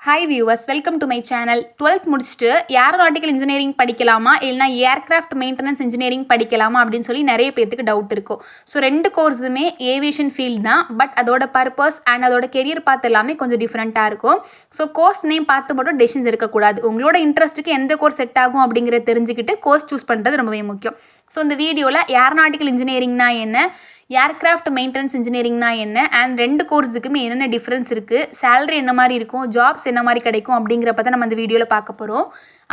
Hi viewers, welcome to my channel. 12th முடிச்சுட்டு aeronautical engineering படிக்கலாமா இல்லைனா ஏர்கிராஃப்ட் மெயின்டெனன்ஸ் இன்ஜினியரிங் படிக்கலாமா அப்படின்னு சொல்லி நிறைய பேருக்கு டவுட் இருக்கும். ஸோ ரெண்டு கோர்ஸுமே ஏவியேஷன் ஃபீல்டு தான். பட் அதோட பர்பஸ் அண்ட் அதோட கெரியர் பார்த்து எல்லாமே கொஞ்சம் டிஃப்ரெண்ட்டாக இருக்கும். ஸோ கோர்ஸ் நேம் பார்த்து மட்டும் டெசிஷன்ஸ் இருக்கக்கூடாது. உங்களோட இன்ட்ரெஸ்ட்டுக்கு எந்த கோர்ஸ் செட் ஆகும் அப்படிங்கிறத தெரிஞ்சுக்கிட்டு கோர்ஸ் சூஸ் பண்ணுறது ரொம்பவே முக்கியம். ஸோ இந்த வீடியோவில் ஏரோநாட்டிக்கல் இன்ஜினியரிங்னா என்ன, ஏர்கிராஃப்ட் மெயின்டெனன்ஸ் இன்ஜினியரிங்னா என்ன, அண்ட் ரெண்டு கோர்ஸுக்குமே என்னென்ன டிஃப்ரென்ஸ் இருக்குது, சேலரி என்ன மாதிரி இருக்கும், ஜாப்ஸ் என்ன மாதிரி கிடைக்கும் அப்படிங்கிறப்ப தான் நம்ம இந்த வீடியோவில் பார்க்க போகிறோம்.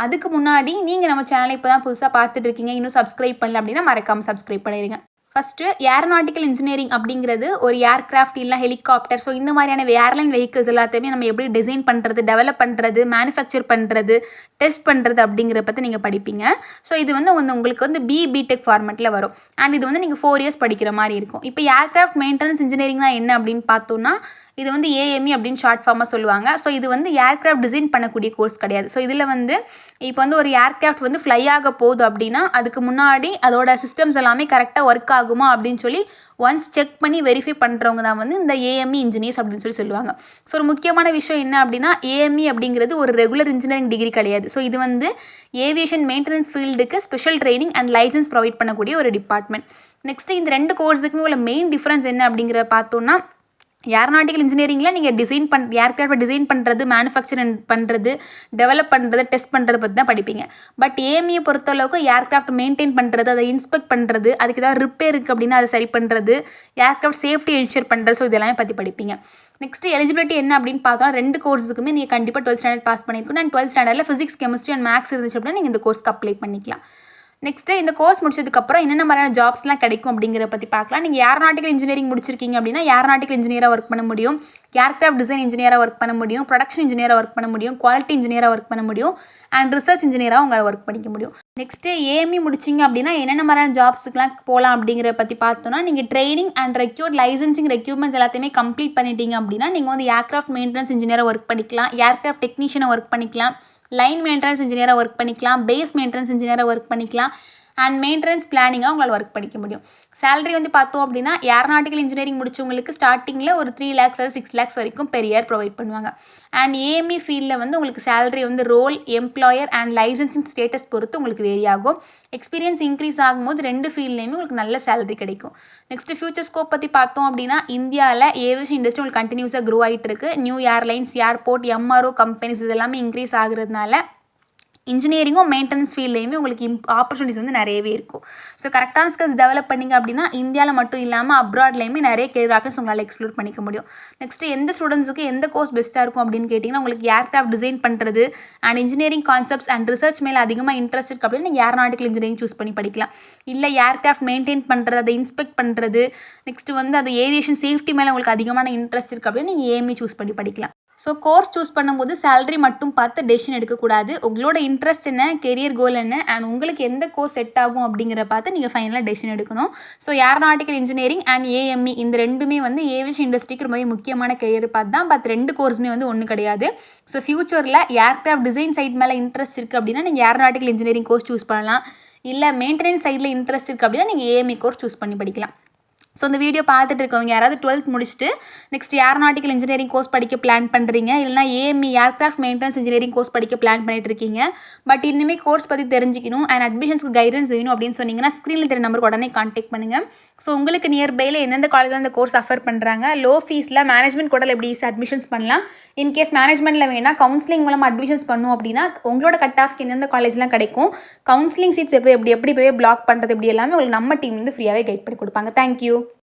அதுக்கு முன்னாடி நீங்கள் நம்ம சேனலை இப்போ தான் புதுசாக பார்த்துட்டு இருக்கீங்க, இன்னும் சப்ஸ்கிரைப் பண்ணல அப்படின்னா மறக்காமல் சப்ஸ்கிரைப் பண்ணிடுங்க. ஃபஸ்ட்டு ஏரோநாட்டிக்கல் இன்ஜினியரிங் அப்படிங்கிறது ஒரு ஏர்கிராஃப்ட் இல்லை ஹெலிகாப்டர், ஸோ இந்த மாதிரியான ஏர்லைன் வெஹிக்கிள்ஸ் எல்லாத்தையுமே நம்ம எப்படி டிசைன் பண்ணுறது, டெவலப் பண்ணுறது, மேனுஃபேக்சர் பண்ணுறது, டெஸ்ட் பண்ணுறது அப்படிங்கிற பற்றி நீங்கள் படிப்பீங்க. ஸோ இது உங்களுக்கு பிடெக் ஃபார்மெட்டில் வரும். அண்ட் இது நீங்கள் 4 years படிக்கிற மாதிரி இருக்கும். இப்போ ஏர்கிராஃப்ட் மெயின்டெனன்ஸ் இன்ஜினியரிங்னா என்ன அப்படின்னு பார்த்தோன்னா, இது AME அப்படின்னு ஷார்ட் ஃபார்மாக சொல்லுவாங்க. ஸோ இது ஏர்கிராஃப்ட் டிசைன் பண்ணக்கூடிய கோர்ஸ் கிடையாது. ஸோ இதில் இப்போ ஒரு ஏர்கிராஃப்ட் ஃப்ளை ஆக போகுது அப்படின்னா அதுக்கு முன்னாடி அதோட சிஸ்டம்ஸ் எல்லாமே கரெக்டாக ஒர்க் ஆகுமா அப்படின்னு சொல்லி ஒன்ஸ் செக் பண்ணி வெரிஃபை பண்ணுறவங்க தான் இந்த AME இன்ஜினியர்ஸ் அப்படின்னு சொல்லி சொல்லுவாங்க. ஸோ ஒரு முக்கியமான விஷயம் என்ன அப்படின்னா, AME அப்படிங்கிறது ஒரு ரெகுலர் இன்ஜினியரிங் டிகிரி கிடையாது. ஸோ இது ஏவியேஷன் மெயின்டெனன்ஸ் ஃபீல்டுக்கு special training and license provide பண்ணக்கூடிய ஒரு டிபார்ட்மெண்ட். நெக்ஸ்ட்டு இந்த ரெண்டு கோர்ஸுக்குமே உள்ள மெயின் டிஃப்ரென்ஸ் என்ன அப்படிங்கிறத பார்த்தோன்னா, ஏரோநாட்டிக்கல் இன்ஜினியரிங்கில் நீங்கள் ஏர்கிராஃப்டை டிசைன் பண்ணுறது, மேனுஃபேக்சர் பண்ணுறது, டெவலப் பண்ணுறது, டெஸ்ட் பண்ணுறது பற்றி தான் படிப்பீங்க. பட் AME பொறுத்தளவுக்கு ஏர்கிராஃப்ட் மெயின்டைன் பண்ணுறது, அதை இன்ஸ்பெக்ட் பண்ணுறது, அதுக்கு ஏதாவது ரிப்பேர் இருக்குது அப்படின்னா அதை சரி பண்ணுறது, ஏர்கிராஃப்ட் சேஃப்டி என்ஷூர் பண்ணுறது, ஸோ இதெல்லாமே பற்றி படிப்பீங்க. நெக்ஸ்ட்டு எலிஜிபிலிட்டி என்ன அப்படின்னு பார்த்தோன்னா, ரெண்டு கோர்ஸுக்குமே நீங்கள் கண்டிப்பாக 12th ஸ்டாண்டர்ட் பாஸ் பண்ணியிருக்கணும். அண்ட் 12th ஸ்டாண்டர்டில் ஃபிசிக்ஸ், கெமிஸ்ட்ரி அண்ட் மேக்ஸ் இருந்துச்சு அப்படின்னா நீங்கள் இந்த கோர்ஸ்க்கு அப்ளை பண்ணிக்கலாம். நெக்ஸ்ட்டு இந்த கோர்ஸ் முடிச்சதுக்கப்புறம் என்னென்ன மாதிரியான ஜாப்ஸ்லாம் கிடைக்கும் அப்படிங்கிற பற்றி பார்க்கலாம். நீங்கள் ஏரோநாட்டிக்கல் இன்ஜினியரிங் முடிச்சிருக்கீங்க அப்படின்னா ஏரோநாட்டிக்கல் இன்ஜினியராக ஒர்க் பண்ண முடியும், ஏர்கிராஃப்ட் டிசைன் இன்ஜினியராக ஒர்க் பண்ண முடியும், ப்ரொடக்ஷன் இன்ஜினியராக ஒர்க் பண்ண முடியும், குவாலிட்டி இன்ஜினியராக ஒர்க் பண்ண முடியும், அண்ட் ரிசர்ச் இன்ஜினியராக உங்களால் ஒர்க் பண்ணிக்க முடியும். நெக்ஸ்ட்டு AME முடிச்சிங்க அப்படின்னா என்னென்ன மாதிரியான ஜாப்ஸுக்குலாம் போகலாம் அப்படிங்கிற பற்றி பார்த்தோன்னா, நீங்கள் ட்ரைனிங் அண்ட் லைசன்சிங் ரெக்யூர்மெண்ட்ஸ் எல்லாத்தையுமே கம்ப்ளீட் பண்ணிட்டீங்க அப்படின்னா நீங்கள் ஏர்கிராஃப்ட் மெயின்டெனன்ஸ் இன்ஜினியராக ஒர்க் பண்ணிக்கலாம், ஏர்கிராஃப்ட் டெக்னீஷியனாக ஒர்க் பண்ணிக்கலாம், லைன் மெயின்டெனன்ஸ் இன்ஜினியராக ஒர்க் பண்ணிக்கலாம், பேஸ் மெயின்டெனன்ஸ் இன்ஜினியராக ஒர்க் பண்ணிக்கலாம், அண்ட் மெயின்டெனன்ஸ் பிளானிங்காக உங்களால் ஒர்க் பண்ணிக்க முடியும். சேலரி பார்த்தோம் அப்படின்னா ஏரோநாட்டிக்கல் இன்ஜினியரிங் முடிச்சவங்களுக்கு ஸ்டார்டிங்கில் ஒரு 3 lakhs அல்லது 6 lakhs வரைக்கும் பெர் இயர் ப்ரொவைட் பண்ணுவாங்க. அண்ட் AME ஃபீல்டில் உங்களுக்கு salary roll, employer and licensing status பொறுத்து உங்களுக்கு வேரி ஆகும். எக்ஸ்பீரியன்ஸ் இன்க்ரீஸ் ஆகும்போது ரெண்டு ஃபீல்ட்லேயுமே உங்களுக்கு நல்ல சேலரி கிடைக்கும். நெக்ஸ்ட் ஃபியூச்சர் ஸ்கோப் பற்றி பார்த்தோம் அப்படின்னா, இந்தியாவில் ஏவியேஷன் இண்டஸ்ட்ரி உங்களுக்கு கண்டினியூஸாக க்ரோ ஆகிட்டு இருக்கு. New airlines, airport, MRO companies இதெல்லாமே இன்க்ரீஸ் ஆகுறதுனால இன்ஜினியரிங்கும் மெயின்டெனன்ஸ் ஃபீல்ட்லேயுமே உங்களுக்கு ஆப்பர்ச்சுனிட்டிஸ் நிறையவே இருக்கும். ஸோ கரெக்டான ஸ்கில்ஸ் டெவலப் பண்ணிங்க அப்படின்னா இந்தியாவில் மட்டும் இல்லாமல் அப்ராட்லேயுமே நிறைய கெரியர் ஆப்ஷன்ஸ் உங்களால் எக்ஸ்ப்ளோர் பண்ணிக்க முடியும். நெக்ஸ்ட்டு எந்த ஸ்டூடெண்ட்ஸுக்கு எந்த கோர்ஸ் பெஸ்ட்டாக இருக்கும் அப்படின்னு கேட்டிங்கன்னா, உங்களுக்கு ஏர்கிராஃப்ட் டிசைன் பண்ணுறது and engineering concepts and research மேலே அதிகமாக இன்ட்ரெஸ்ட் இருக்குது அப்படின்னு நீங்கள் ஏரோநாட்டிக்கல் இன்ஜினியரிங் சூஸ் பண்ணி படிக்கலாம். இல்லை ஏர்கிராஃப்ட் மெயின்டைன் பண்ணுறது, அதை இன்ஸ்பெக்ட் பண்ணுறது, நெக்ஸ்ட்டு அது ஏவியேஷன் சேஃப்டி மேலே உங்களுக்கு அதிகமான இன்ட்ரெஸ்ட் இருக்குது அப்படின்னு நீங்கள் AME சூஸ் பண்ணி படிக்கலாம். ஸோ கோர்ஸ் சூஸ் பண்ணும்போது சேலரி மட்டும் பார்த்து டெசிஷன் எடுக்கக்கூடாது. உங்களோட இன்ட்ரெஸ்ட் என்ன, கெரியர் கோல் என்ன, அண்ட் உங்களுக்கு எந்த கோர்ஸ் செட் ஆகும் அப்படிங்கிற பார்த்து நீங்கள் ஃபைனலாக டெசிஷன் எடுக்கணும். So aeronautical engineering and AME இந்த ரெண்டுமே ஏவியேஷன் இண்டஸ்ட்ரிக்கு ரொம்ப முக்கியமான கெரியர் பார்த்து தான். பட் ரெண்டு கோர்ஸுமே ஒன்றும் கிடையாது. ஸோ ஃபியூச்சரில் ஏர்கிராஃப்ட் டிசைன் சைட் மேலே இன்ட்ரெஸ்ட் இருக்குது அப்படின்னா நீங்கள் ஏரோநாட்டிக்கல் இன்ஜினியரிங் கோர்ஸ் சூஸ் பண்ணலாம். இல்லை மெயின்டெனன்ஸ் சைடில் இன்ட்ரெஸ்ட் இருக்குது அப்படின்னா நீங்கள் AME கோர்ஸ் சூஸ் பண்ணி படிக்கலாம். ஸோ இந்த வீடியோ பார்த்துட்டு இருக்கவங்க யாராவது 12th முடிச்சுட்டு நெக்ஸ்ட் ஏரோநாட்டிக்கல் இன்ஜினியரிங் கோர்ஸ் படிக்க பிளான் பண்ணுறீங்க, இல்லைனா AME aircraft maintenance engineering course படிக்க பிளான் பண்ணிட்டு இருக்கீங்க, பட் இன்னுமே கோர்ஸ் பற்றி தெரிஞ்சிக்கணும் அண்ட் அட்மிஷன்ஸ்க்கு கைடன்ஸ் வேணும் அப்படின்னு சொன்னீங்கன்னா ஸ்க்ரீனில் தெரிய நம்பருக்கு உடனே கான்டாக்ட் பண்ணுங்கள். ஸோ உங்களுக்கு நியர்பையில் எந்தெந்த காலேஜில் அந்த கோர்ஸ் அஃபர் பண்ணுறாங்க, லோ ஃபீஸில் மேனேஜ்மெண்ட் கூட எப்படி ஈஸி அட்மிஷன்ஸ் பண்ணலாம், இன்கேஸ் மேனேஜ்மெண்ட்டில் வேணால் கவுன்சிலிங் மூலமாக அட்மிஷன்ஸ் பண்ணும் அப்படின்னா உங்களோட கட் ஆஃப்க்கு எந்தெந்த காலேஜ்லாம் கிடைக்கும், கவுன்சிலிங் சீட்ஸ் எப்படி போய் பிளாக் பண்ணுறது, இப்படி எல்லாமே உங்களுக்கு நம்ம டீம் ஃப்ரீயாகவே கைட் பண்ணி கொடுப்பாங்க. தேங்க்யூ.